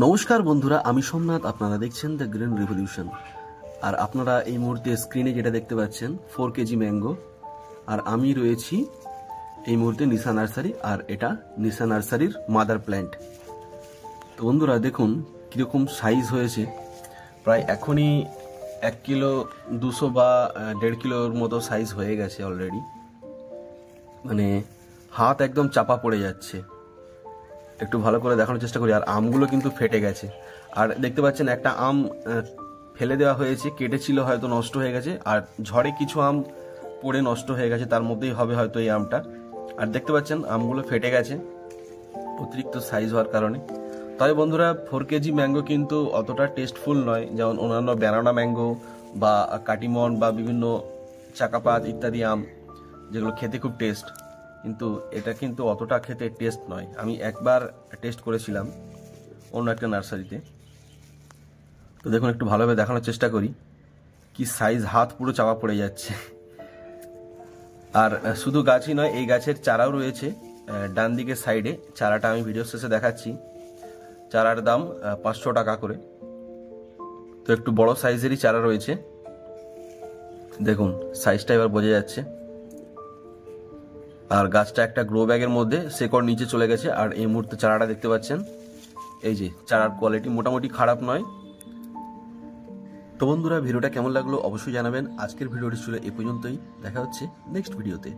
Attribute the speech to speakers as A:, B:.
A: নমস্কার বন্ধুরা, আমি সোমনাথ। আপনারা দেখছেন দ্য গ্রিন রিভলিউশন। আর আপনারা এই মুহূর্তে স্ক্রিনে যেটা দেখতে পাচ্ছেন 4 কেজি ম্যাঙ্গো। আর আমি রয়েছি এই মুহূর্তে নিশা নার্সারি, আর এটা নিশা নার্সারির মাদার প্ল্যান্ট। তো বন্ধুরা দেখুন কীরকম সাইজ হয়েছে। প্রায় এখনই 1 কিলো 200 বা 1.5 কিলোর মতো সাইজ হয়ে গেছে অলরেডি। মানে হাত একদম চাপা পড়ে যাচ্ছে। একটু ভালো করে দেখানোর চেষ্টা করি। আর আমগুলো কিন্তু ফেটে গেছে। আর দেখতে পাচ্ছেন একটা আম ফেলে দেওয়া হয়েছে, কেটেছিল, হয়তো নষ্ট হয়ে গেছে। আর ঝড়ে কিছু আম পড়ে নষ্ট হয়ে গেছে, তার মধ্যেই হবে হয়তো এই আমটা। আর দেখতে পাচ্ছেন আমগুলো ফেটে গেছে অতিরিক্ত সাইজ হওয়ার কারণে। তবে বন্ধুরা 4 কেজি ম্যাঙ্গো কিন্তু অতটা টেস্টফুল নয়, যেমন অন্যান্য ব্যানানা ম্যাঙ্গো বা কাটিমন বা বিভিন্ন চাকাপাত ইত্যাদি আম, যেগুলো খেতে খুব টেস্ট। কিন্তু এটা কিন্তু অতটা খেতে টেস্ট নয়। আমি একবার টেস্ট করেছিলাম অন্য একটা নার্সারিতে। তো দেখুন একটু ভালোভাবে দেখানোর চেষ্টা করি। কি সাইজ, হাত পুরো চাপা পড়ে যাচ্ছে। আর শুধু গাছই নয়, এই গাছের চারাও রয়েছে ডান দিকের সাইডে। চারাটা আমি ভিডিও শেষে দেখাচ্ছি। চারার দাম 500 টাকা করে। তো একটু বড় সাইজেরই চারা রয়েছে। দেখুন সাইজটা এবার বোঝা যাচ্ছে। আর গাছটা একটা গ্রো ব্যাগের মধ্যে, শেকড় নিচে চলে গেছে। আর এই মুহূর্তে চারাটা দেখতে পাচ্ছেন, এই যে চারার কোয়ালিটি মোটামুটি খারাপ নয়। তো বন্ধুরা ভিডিওটা কেমন লাগলো অবশ্যই জানাবেন। আজকের ভিডিওটি ছিল এ পর্যন্তই। দেখা হচ্ছে নেক্সট ভিডিওতে।